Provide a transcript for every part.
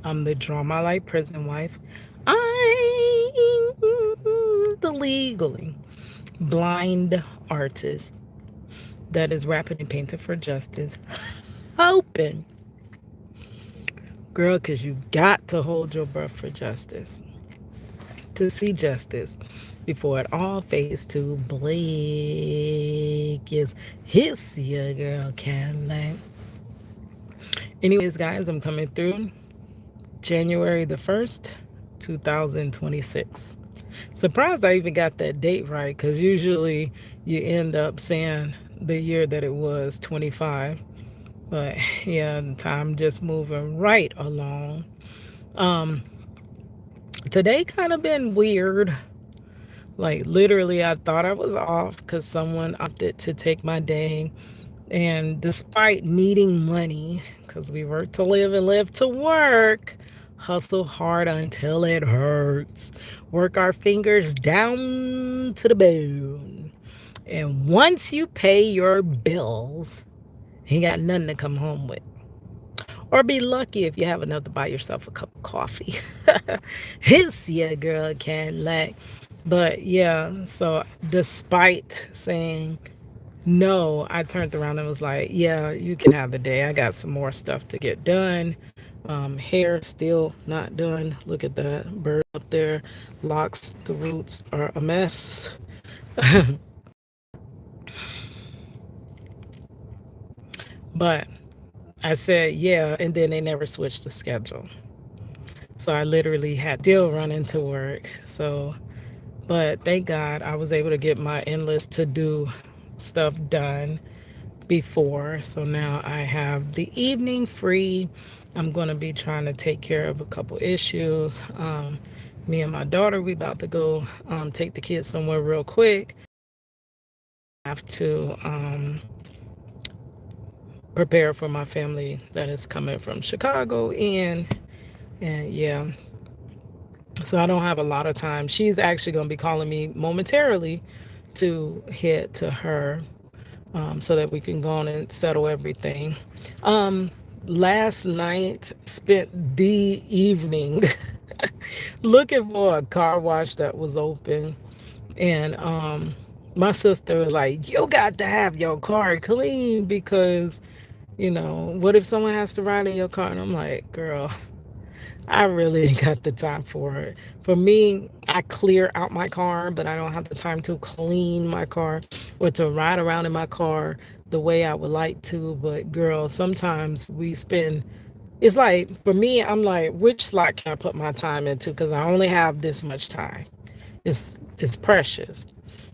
I'm the Draw My Light prison wife. I'm the legally blind artist that is rapping and painting for justice. Hoping, girl, because you got to hold your breath for justice. To see justice before it all fades to black. Is his your girl Cadillac. Anyways, guys, I'm coming through January the 1st, 2026. Surprised I even got that date right because usually you end up saying the year that it was 25. But yeah, time just moving right along. Um, Today kind of been weird. Like literally, I thought I was off because someone opted to take my day. And despite needing money, because we work to live and live to work, hustle hard until it hurts, work our fingers down to the bone. And once you pay your bills, you got nothing to come home with. Or be lucky if you have enough to buy yourself a cup of coffee. His yeah, girl Cadillac. But yeah, so despite saying no, I turned around and was like, yeah, you can have the day. I got some more stuff to get done. Hair still not done. Look at that bird up there. Locks, the roots are a mess. But I said, yeah, and then they never switched the schedule. So I literally had still run into work. So, but thank God I was able to get my endless to do stuff done before. So now I have the evening free. I'm going to be trying to take care of a couple issues. Me and my daughter, we about to go take the kids somewhere real quick. I have to prepare for my family that is coming from Chicago and yeah, so I don't have a lot of time. She's actually going to be calling me momentarily to head to her so that we can go on and settle everything. Um, Last night, spent the evening looking for a car wash that was open. And my sister was like, you got to have your car clean because, what if someone has to ride in your car? And I'm like, girl, I really ain't got the time for it. For me, I clear out my car, but I don't have the time to clean my car or to ride around in my car the way I would like to. But girl, sometimes we spend it's like for me, I'm like, which slot can I put my time into? Because I only have this much time. It's precious.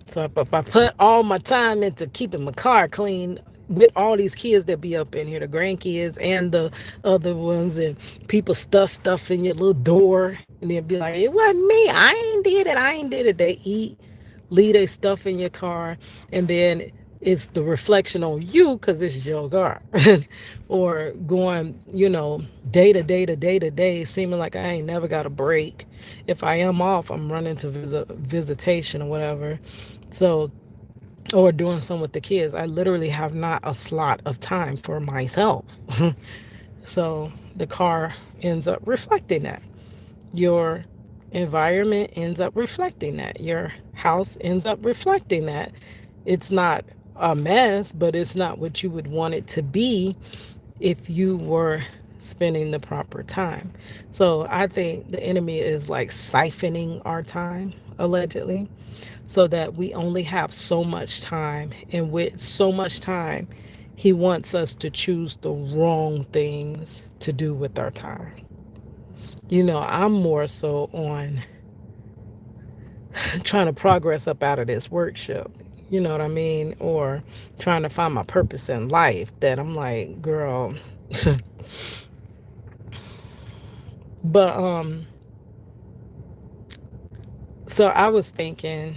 So if I put all my time into keeping my car clean with all these kids that be up in here, the grandkids and the other ones, and people stuff in your little door, and then be like, it wasn't me. I ain't did it. I ain't did it. They eat, leave their stuff in your car, and then it's the reflection on you because it's your car. Or going, day to day to day to day, seeming like I ain't never got a break. If I am off, I'm running to visitation or whatever. So, or doing some with the kids. I literally have not a slot of time for myself. So the car ends up reflecting that. Your environment ends up reflecting that. Your house ends up reflecting that. It's not a mess, but it's not what you would want it to be if you were spending the proper time. So I think the enemy is like siphoning our time, allegedly, so that we only have so much time. And with so much time, he wants us to choose the wrong things to do with our time. I'm more so on trying to progress up out of this workshop. You know what I mean? Or trying to find my purpose in life that I'm like, girl. But so I was thinking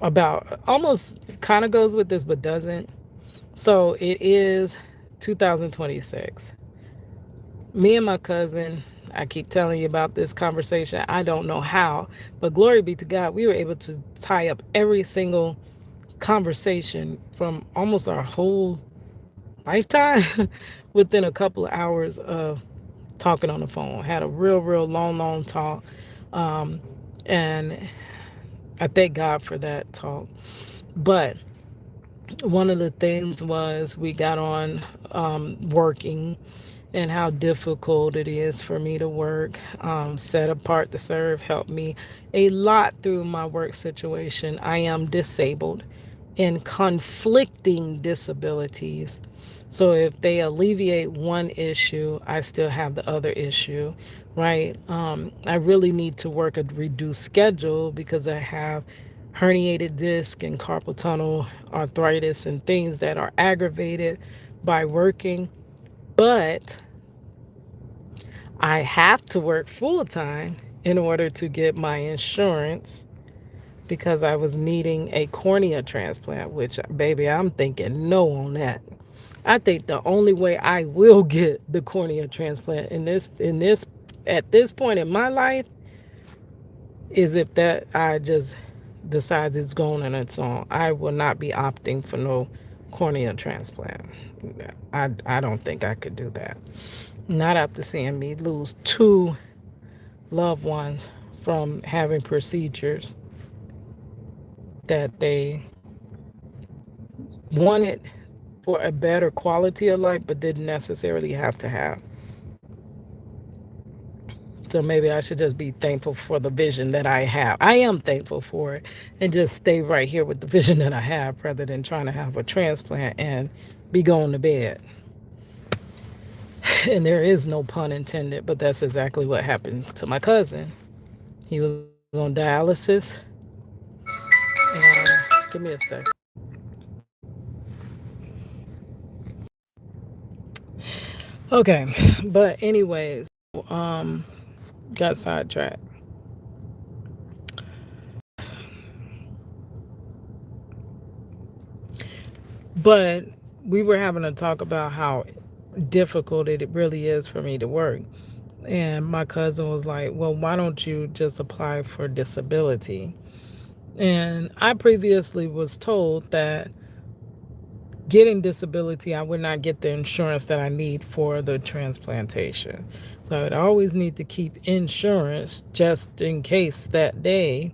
about almost kind of goes with this but doesn't. So it is 2026. Me and my cousin, I keep telling you about this conversation. I don't know how, but glory be to God, we were able to tie up every single conversation from almost our whole lifetime within a couple of hours of talking on the phone. Had a real long talk. Um, and I thank God for that talk. But one of the things was we got on working and how difficult it is for me to work. Set apart to serve helped me a lot through my work situation. I am disabled in conflicting disabilities. So if they alleviate one issue, I still have the other issue, right? I really need to work a reduced schedule because I have herniated disc and carpal tunnel arthritis and things that are aggravated by working. But I have to work full time in order to get my insurance because I was needing a cornea transplant, which, baby, I'm thinking no on that. I think the only way I will get the cornea transplant in this at this point in my life is if that I just decides it's going on its own. I will not be opting for no cornea transplant. I don't think I could do that. Not after seeing me lose two loved ones from having procedures that they wanted for a better quality of life but didn't necessarily have to have. So maybe I should just be thankful for the vision that I have. I am thankful for it and just stay right here with the vision that I have rather than trying to have a transplant and be going to bed. And there is no pun intended, but that's exactly what happened to my cousin. He was on dialysis. And give me a sec. Okay, but anyways, got sidetracked. But we were having a talk about how difficult it really is for me to work. And my cousin was like, well, why don't you just apply for disability? And I previously was told that getting disability, I would not get the insurance that I need for the transplantation. So I would always need to keep insurance just in case that day.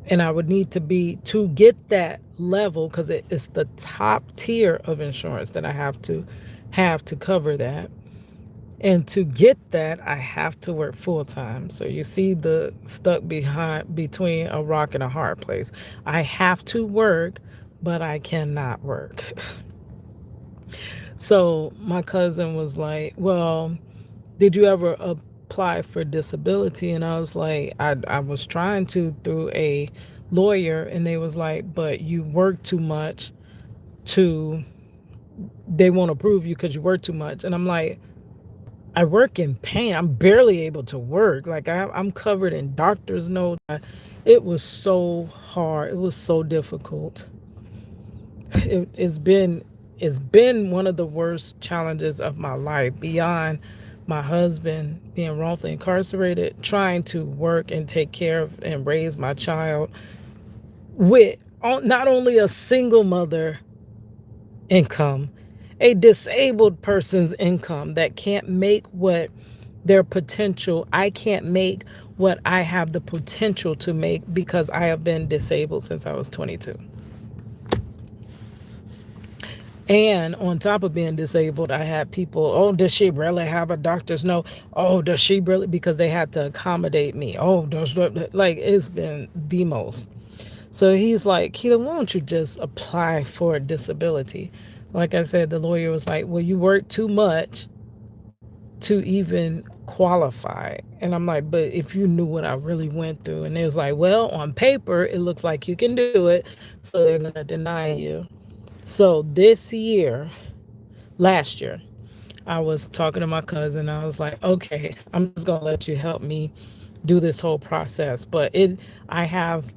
And I would need to get that level because it's the top tier of insurance that I have to cover that. And to get that, I have to work full time. So you see the stuck behind between a rock and a hard place. I have to work, but I cannot work. So my cousin was like, well, did you ever apply for disability? And I was like, I was trying to through a lawyer, and they was like, but you work too much to, they won't approve you because you work too much. And I'm like, I work in pain. I'm barely able to work. Like I'm covered in doctor's notes. It was so hard. It was so difficult. It's been one of the worst challenges of my life beyond my husband being wrongfully incarcerated, trying to work and take care of and raise my child with not only a single mother income, a disabled person's income that can't make what their potential, I can't make what I have the potential to make because I have been disabled since I was 22. And on top of being disabled, I had people, oh, does she really have a doctor's note? Oh, does she really? Because they had to accommodate me. Oh, like it's been the most. So he's like, Keita, why don't you just apply for a disability? Like I said, the lawyer was like, well, you work too much to even qualify. And I'm like, but if you knew what I really went through. And it was like, well, on paper, it looks like you can do it. So they're going to deny you. So this year, last year, I was talking to my cousin. I was like, okay, I'm just going to let you help me do this whole process. But I have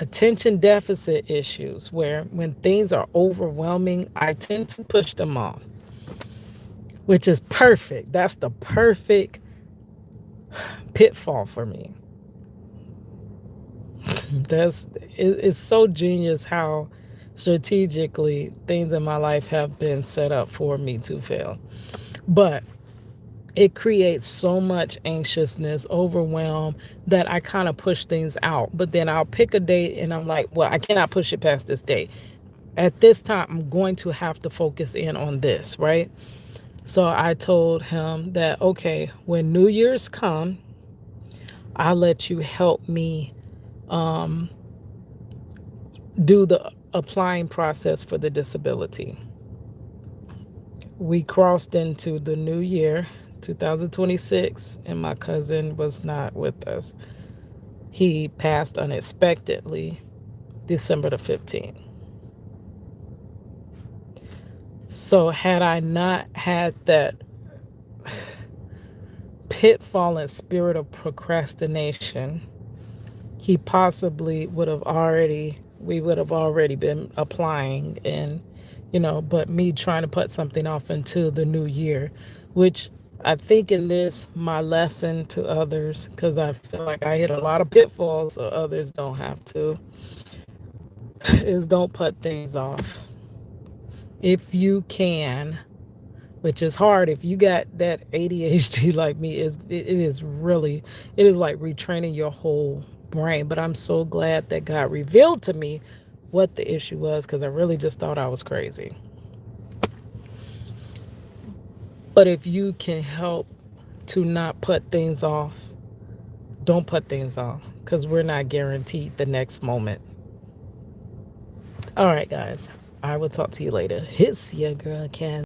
attention deficit issues where when things are overwhelming, I tend to push them off, which is perfect. That's the perfect pitfall for me. It's so genius how strategically things in my life have been set up for me to fail. But it creates so much anxiousness, overwhelm, that I kind of push things out. But then I'll pick a date and I'm like, well, I cannot push it past this date. At this time, I'm going to have to focus in on this, right? So I told him that, okay, when New Year's come, I'll let you help me um, do the applying process for the disability. We crossed into the new year, 2026, and my cousin was not with us. He passed unexpectedly December the 15th. So, had I not had that pitfall and spirit of procrastination, he possibly would have already, we would have already been applying, and but me trying to put something off until the new year, which I think in this, my lesson to others, because I feel like I hit a lot of pitfalls so others don't have to, is don't put things off. If you can, which is hard if you got that ADHD like me, it is really, it is like retraining your whole brain. But I'm so glad that God revealed to me what the issue was, because I really just thought I was crazy. But if you can help to not put things off, don't put things off, because we're not guaranteed the next moment. All right, guys, I will talk to you later. It's your girl, Ken.